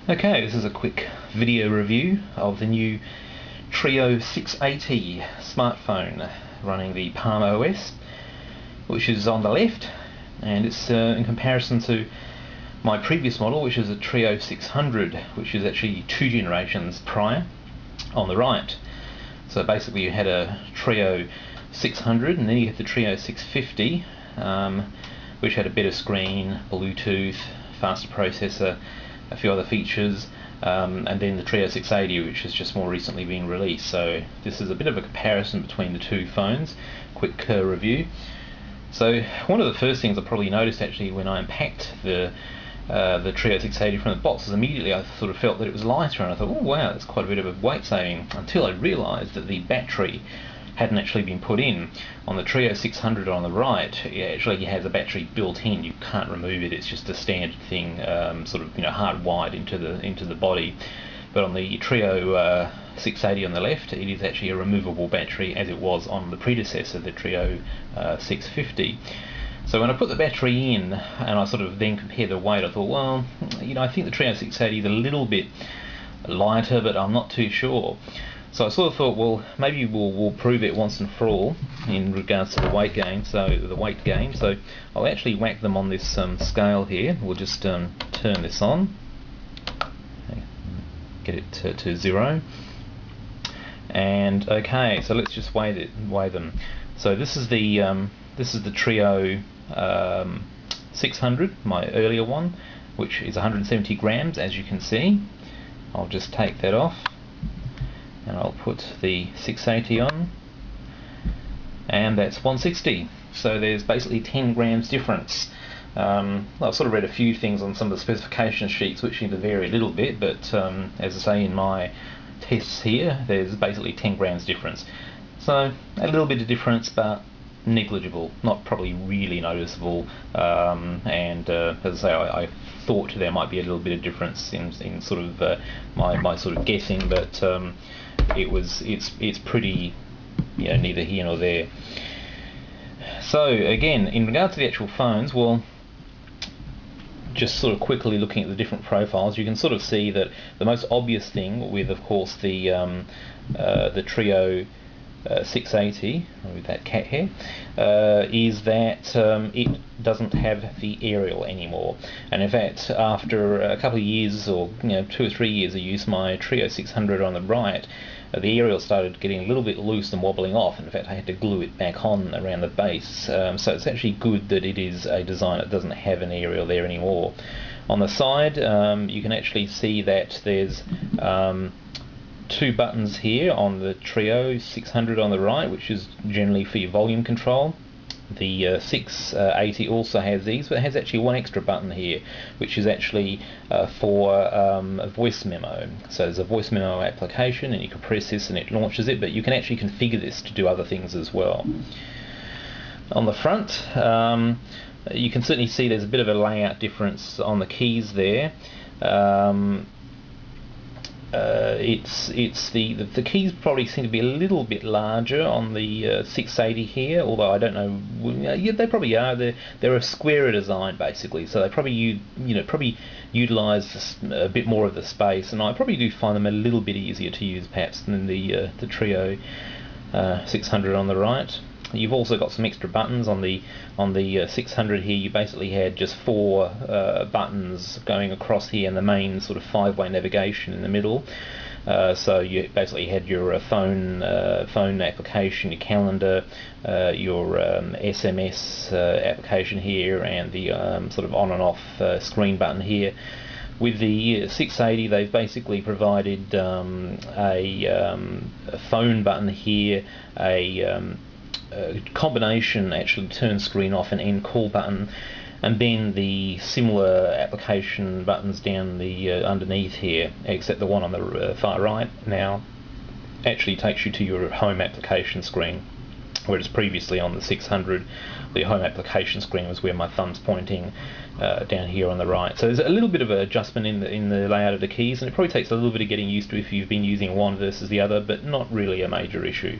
Okay, this is a quick video review of the new Treo 680 smartphone running the Palm OS, which is on the left, and it's in comparison to my previous model, which is a Treo 600, which is actually 2 generations prior, on the right. So basically you had a Treo 600 and then you had the Treo 650, which had a better screen, Bluetooth, faster processor, a few other features, and then the Treo 680, which has just more recently been released. So this is a bit of a comparison between the two phones. Quick review. So one of the first things I probably noticed actually when I unpacked the Treo 680 from the box is immediately I sort of felt that it was lighter, and I thought, oh wow, that's quite a bit of a weight saving, until I realised that the battery hadn't actually been put in. On the Treo 600 on the right, it actually has a battery built in. You can't remove it. It's just a standard thing, sort of hardwired into the body. But on the Treo 680 on the left, it is actually a removable battery, as it was on the predecessor, the Treo 650. So when I put the battery in and I sort of then compared the weight, I thought, well, I think the Treo 680 is a little bit lighter, but I'm not too sure. So I sort of thought, well, maybe we'll prove it once and for all in regards to the weight gain. So I'll actually whack them on this scale here. We'll just turn this on, get it to 0, and okay. So let's just weigh them. So this is the Treo 600, my earlier one, which is 170 grams, as you can see. I'll just take that off, and I'll put the 680 on, and that's 160. So there's basically 10 grams difference. I've sort of read a few things on some of the specification sheets which seem to vary a little bit, but as I say in my tests here, there's basically 10 grams difference. So a little bit of difference, but negligible, not probably really noticeable. And as I say, I thought there might be a little bit of difference in sort of my sort of guessing, but it's pretty neither here nor there. So again, in regard to the actual phones, well, just sort of quickly looking at the different profiles, you can sort of see that the most obvious thing with, of course, the Treo 680 with that cat hair is that it doesn't have the aerial anymore. And in fact, after a couple of years, or 2 or 3 years of use, my Treo 600 on the right, the aerial started getting a little bit loose and wobbling off. In fact, I had to glue it back on around the base. So it's actually good that it is a design that doesn't have an aerial there anymore. On the side, you can actually see that there's 2 buttons here on the Treo 600 on the right, which is generally for your volume control. The 680 also has these, but it has actually 1 extra button here, which is actually for a voice memo. So there's a voice memo application, and you can press this and it launches it, but you can actually configure this to do other things as well. On the front, you can certainly see there's a bit of a layout difference on the keys there. The keys probably seem to be a little bit larger on the 680 here, although I don't know. Yeah, they probably are. They're a squarer design basically, so they probably probably utilise a bit more of the space, and I probably do find them a little bit easier to use perhaps than the Treo 600 on the right. You've also got some extra buttons on the 600 here. You basically had just 4 buttons going across here, and the main sort of 5-way navigation in the middle. So you basically had your phone application, your calendar, your SMS application here, and the sort of on and off screen button here. With the 680, they've basically provided a phone button here, a combination actually turn screen off and end call button, and then the similar application buttons down the underneath here, except the one on the far right now actually takes you to your home application screen, whereas previously on the 600 the home application screen was where my thumb's pointing down here on the right. So there's a little bit of an adjustment in the layout of the keys, and it probably takes a little bit of getting used to if you've been using one versus the other, but not really a major issue.